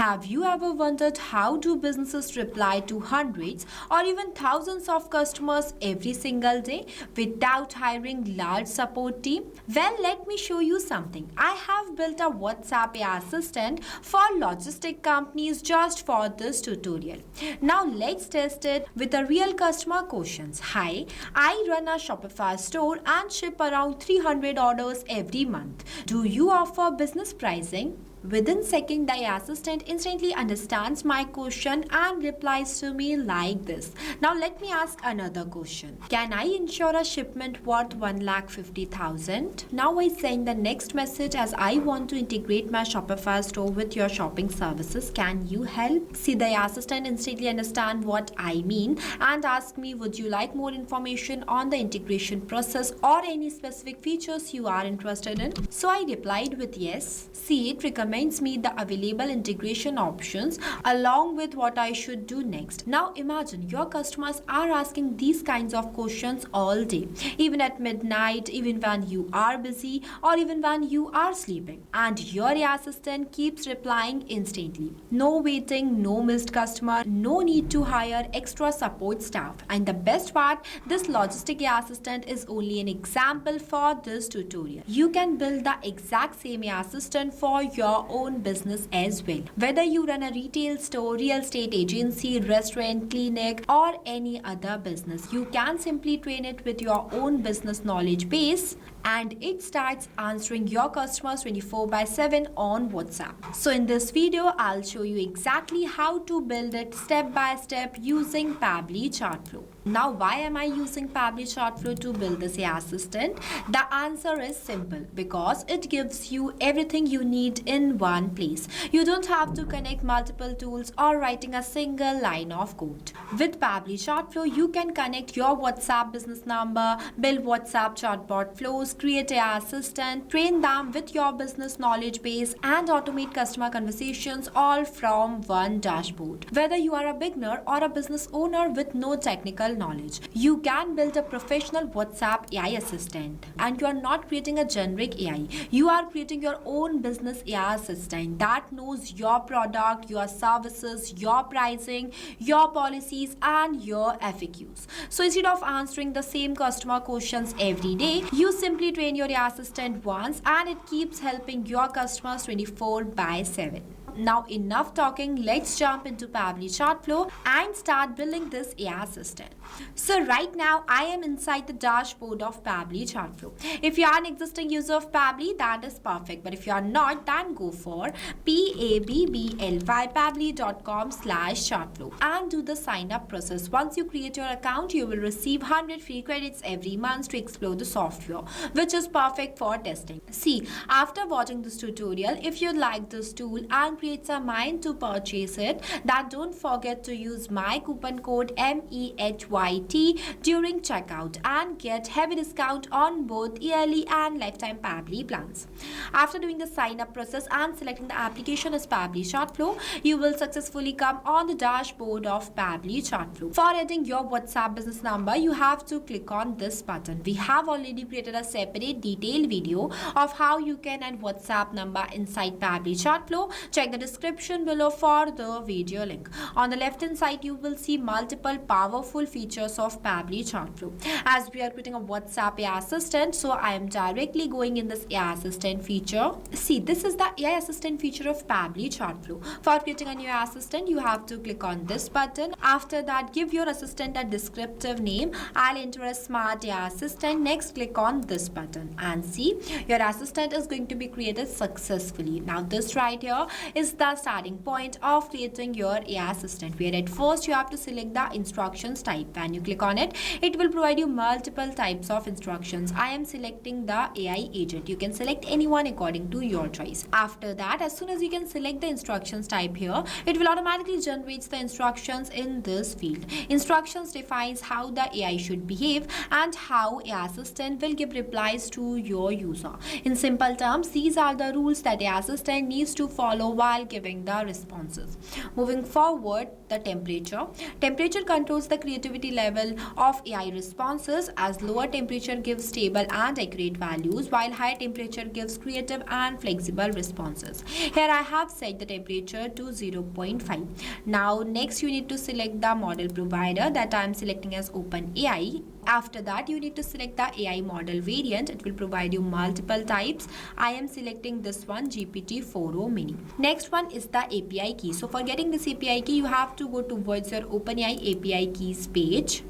Have you ever wondered how do businesses reply to hundreds or even thousands of customers every single day without hiring large support team? Well, let me show you something. I have built a WhatsApp AI assistant for logistic companies just for this tutorial. Now let's test it with the real customer questions. Hi, I run a Shopify store and ship around 300 orders every month. Do you offer business pricing? Within seconds, the assistant instantly understands my question and replies to me like this. Now let me ask another question. Can I insure a shipment worth 1,50,000? Now I send the next message as I want to integrate my Shopify store with your shopping services. Can you help? See, the assistant instantly understand what I mean and ask me, would you like more information on the integration process or any specific features you are interested in? So I replied with yes. See, it recommends me the available integration options along with what I should do next. Now imagine your customers are asking these kinds of questions all day, even at midnight, even when you are busy or even when you are sleeping. And your AI assistant keeps replying instantly. No waiting, no missed customer, no need to hire extra support staff. And the best part, this logistic AI assistant is only an example for this tutorial. You can build the exact same AI assistant for your own business as well. Whether you run a retail store, real estate agency, restaurant, clinic, or any other business, you can simply train it with your own business knowledge base and it starts answering your customers 24/7 on WhatsApp. So in this video, I'll show you exactly how to build it step by step using Pabbly Chatflow. Now, why am I using Pabbly Chatflow to build this AI assistant? The answer is simple, because it gives you everything you need in one place. You don't have to connect multiple tools or writing a single line of code. With Pabbly Chatflow, you can connect your WhatsApp business number, build WhatsApp chatbot flows, create AI assistant, train them with your business knowledge base, and automate customer conversations all from one dashboard. Whether you are a beginner or a business owner with no technical knowledge, you can build a professional WhatsApp AI assistant. And you are not creating a generic AI. You are creating your own business AI assistant that knows your product, your services, your pricing, your policies, and your FAQs. So instead of answering the same customer questions every day, you simply train your AI assistant once and it keeps helping your customers 24/7. Now enough talking, let's jump into Pabbly Chatflow and start building this AI assistant. So right now I am inside the dashboard of Pabbly Chatflow. If you are an existing user of Pabbly, that is perfect. But if you are not, then go for pabbly.com/chatflow and do the sign up process. Once you create your account, you will receive 100 free credits every month to explore the software, which is perfect for testing. See, after watching this tutorial, if you like this tool and creates a mind to purchase it, then don't forget to use my coupon code MEHYT during checkout and get heavy discount on both yearly and lifetime Pabbly plans. After doing the sign up process and selecting the application as Pabbly Chatflow, you will successfully come on the dashboard of Pabbly Chatflow. For adding your WhatsApp business number, you have to click on this button. We have already created a separate detailed video of how you can add WhatsApp number inside Pabbly Chatflow. Check the description below for the video link. On the left hand side, you will see multiple powerful features of Pabbly Chatflow. As we are creating a WhatsApp AI assistant, so I am directly going in this AI assistant feature. See, this is the AI assistant feature of Pabbly Chatflow. For creating a new AI assistant, you have to click on this button. After that, give your assistant a descriptive name. I'll enter a smart AI assistant. Next, click on this button and see, your assistant is going to be created successfully. Now this right here is the starting point of creating your AI assistant, where at first you have to select the instructions type. When you click on it, it will provide you multiple types of instructions. I am selecting the AI agent. You can select anyone according to your choice. After that, as soon as you can select the instructions type here, it will automatically generate the instructions in this field. Instructions defines how the AI should behave and how AI assistant will give replies to your user. In simple terms, these are the rules that AI assistant needs to follow while while giving the responses. Moving forward, the temperature. Temperature controls the creativity level of AI responses, as lower temperature gives stable and accurate values, while higher temperature gives creative and flexible responses. Here I have set the temperature to 0 0.5. Now next you need to select the model provider, that I am selecting as OpenAI. After that, you need to select the AI model variant. It will provide you multiple types. I am selecting this one, GPT-4o Mini. Next one is the API key. So for getting this API key, you have to go towards your OpenAI API keys page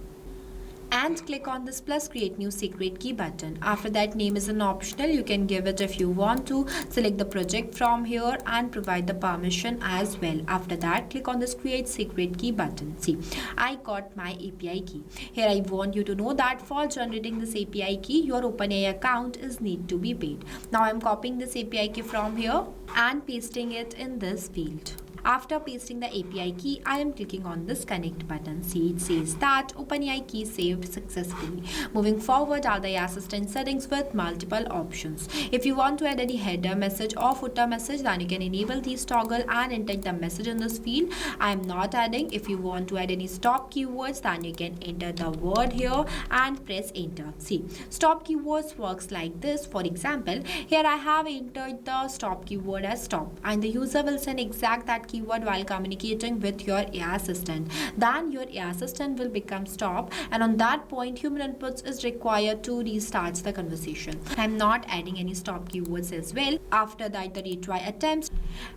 and click on this plus create new secret key button. After that, name is an optional, you can give it if you want to. Select the project from here and provide the permission as well. After that, click on this create secret key button. See, I got my API key. Here I want you to know that for generating this API key, your OpenAI account is need to be paid. Now I'm copying this API key from here and pasting it in this field. After pasting the API key, I am clicking on this connect button. See, it says that OpenAI key saved successfully. Moving forward are the AI assistant settings with multiple options. If you want to add any header message or footer message, then you can enable these toggle and enter the message in this field. I am not adding. If you want to add any stop keywords, then you can enter the word here and press enter. See, stop keywords works like this. For example, here I have entered the stop keyword as stop, and the user will send exact that keyword while communicating with your AI assistant. Then your AI assistant will become stop, and on that point human inputs is required to restart the conversation. I'm not adding any stop keywords as well. After that, the retry attempts.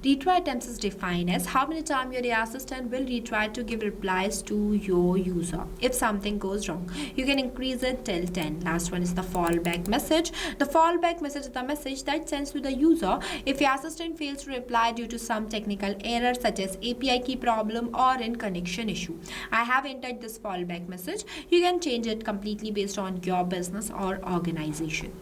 Retry attempts is defined as how many times your AI assistant will retry to give replies to your user. If something goes wrong, you can increase it till 10. Last one is the fallback message. The fallback message is the message that sends to the user if your assistant fails to reply due to some technical error such as API key problem or in connection issue. I have entered this fallback message. You can change it completely based on your business or organization.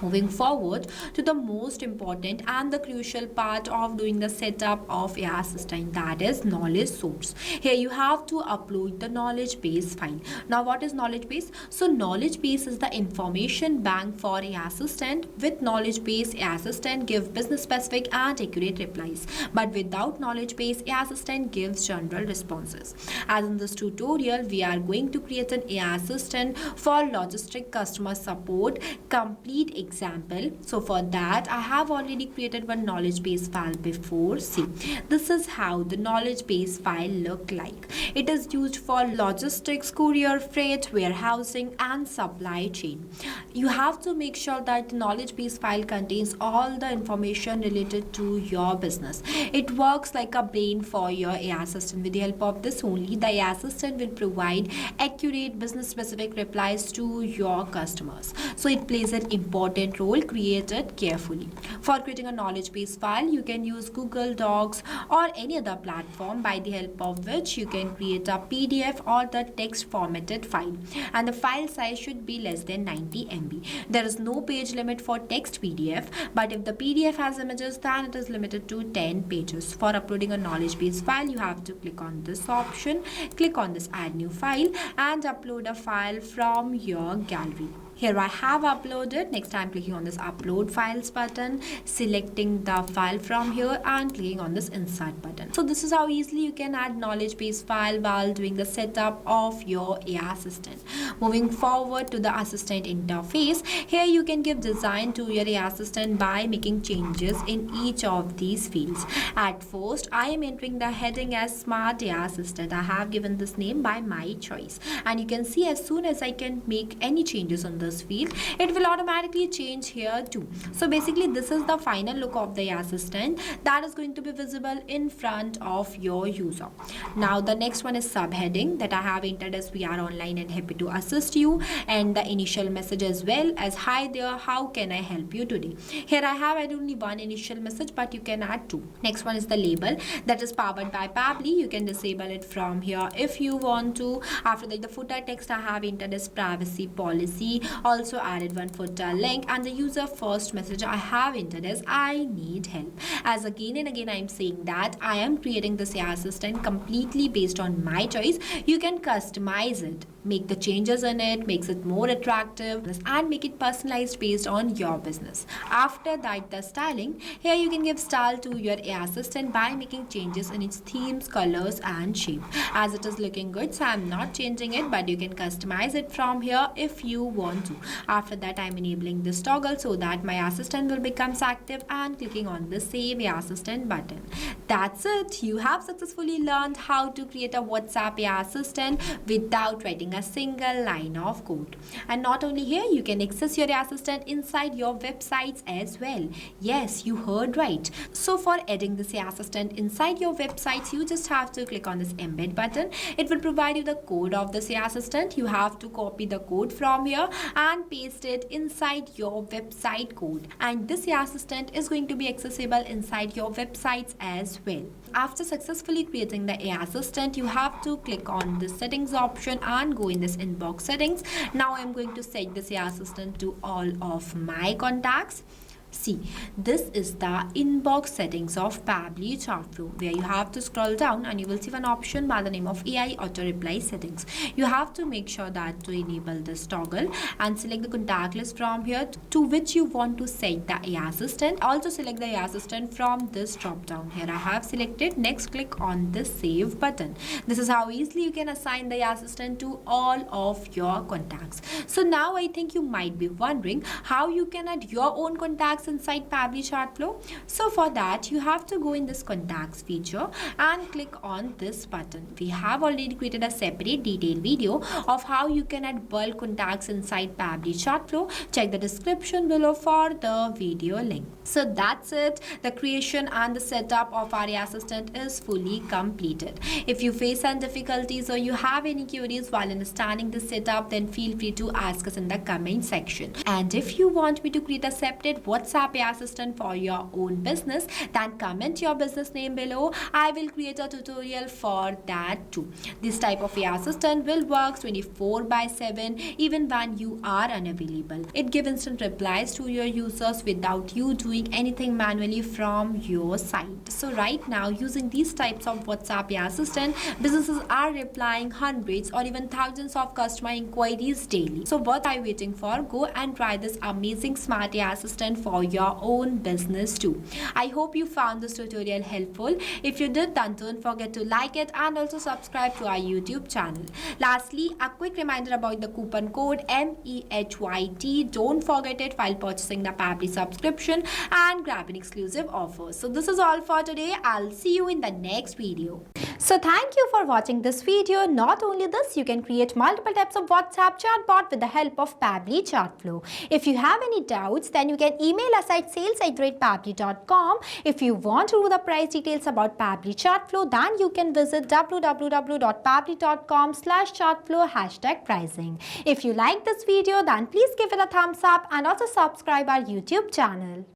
Moving forward to the most important and the crucial part of doing the setup of AI assistant, that is knowledge source. Here you have to upload the knowledge base file. Now what is knowledge base? So knowledge base is the information bank for AI assistant. With knowledge base, AI assistant give business specific and accurate replies, but without knowledge base, AI assistant gives general responses. As in this tutorial, we are going to create an AI assistant for logistic customer support complete example. So for that, I have already created one knowledge base file before. See, this is how the knowledge base file look like. It is used for logistics, courier, freight, warehousing and supply chain. You have to make sure that the knowledge base file contains all the information related to your business. It works like a brain for your AI assistant. With the help of this only, the AI assistant will provide accurate business specific replies to your customers. So it plays an important role. Create it carefully. For creating a knowledge base file, you can use Google Docs or any other platform, by the help of which you can create a PDF or the text formatted file, and the file size should be less than 90 MB. There is no page limit for text PDF, but if the PDF has images, then it is limited to 10 pages. For uploading a knowledge base file, you have to click on this option, click on this add new file and upload a file from your gallery. Here I have uploaded. Next I'm clicking on this upload files button, selecting the file from here and clicking on this insert button. So this is how easily you can add knowledge base file while doing the setup of your AI assistant. Moving forward to the assistant interface, here you can give design to your AI assistant by making changes in each of these fields. At first, I am entering the heading as Smart AI Assistant. I have given this name by my choice, and you can see as soon as I can make any changes on this field, it will automatically change here too. So basically this is the final look of the AI assistant that is going to be visible in front of your user. Now the next one is subheading that I have entered as we are online and happy to assist you, and the initial message as well as hi there, how can I help you today. Here I have added only one initial message, but you can add two. Next one is the label that is powered by Pabbly. You can disable it from here if you want to. After that, the footer text I have entered as privacy policy. Also added one footer link, and the user first message I have entered as I need help. As again and again I am saying that I am creating this AI assistant completely based on my choice. You can customize it make the changes in it, makes it more attractive, and make it personalized based on your business. After that, the styling. Here you can give style to your AI assistant by making changes in its themes, colors, and shape. As it is looking good, so I'm not changing it, but you can customize it from here if you want to. After that, I'm enabling this toggle so that my assistant will become active and clicking on the Save AI Assistant button. That's it. You have successfully learned how to create a WhatsApp AI assistant without writing a single line of code. And not only here, you can access your AI assistant inside your websites as well. Yes, you heard right. So for adding this AI assistant inside your websites, you just have to click on this embed button. It will provide you the code of this AI assistant. You have to copy the code from here and paste it inside your website code. And this AI assistant is going to be accessible inside your websites as well. After successfully creating the AI assistant, you have to click on the settings option and go in this inbox settings. Now I'm going to set this AI assistant to all of my contacts. See, this is the inbox settings of Pabbly Chatflow, where you have to scroll down and you will see one option by the name of AI Auto Reply Settings. You have to make sure that to enable this toggle and select the contact list from here to which you want to set the AI assistant. Also select the AI assistant from this drop down. Here I have selected. Next, click on the Save button. This is how easily you can assign the AI assistant to all of your contacts. So now I think you might be wondering how you can add your own contacts inside Pabbly Chatflow. So for that, you have to go in this contacts feature and click on this button. We have already created a separate detailed video of how you can add bulk contacts inside Pabbly Chatflow. Check the description below for the video link. So that's it. The creation and the setup of our AI assistant is fully completed. If you face any difficulties or you have any queries while understanding the setup, then feel free to ask us in the comment section. And if you want me to create a separate WhatsApp AI assistant for your own business, then comment your business name below. I will create a tutorial for that too. This type of AI assistant will work 24/7 even when you are unavailable. It gives instant replies to your users without you doing anything manually from your side. So right now, using these types of WhatsApp AI assistant, businesses are replying hundreds or even thousands of customer inquiries daily. So what are you waiting for? Go and try this amazing smart AI assistant for your own business too. I hope you found this tutorial helpful. If you did, then don't forget to like it and also subscribe to our YouTube channel. Lastly, a quick reminder about the coupon code MEHYT. Don't forget it while purchasing the Pabbly subscription and grab an exclusive offer. So this is all for today. I'll see you in the next video. So thank you for watching this video. Not only this, you can create multiple types of WhatsApp chatbot with the help of Pabbly Chatflow. If you have any doubts, then you can email us at sales@pabbly.com. If you want to know the price details about Pabbly Chatflow, then you can visit www.pabbly.com/chatflow #pricing. If you like this video, then please give it a thumbs up and also subscribe our YouTube channel.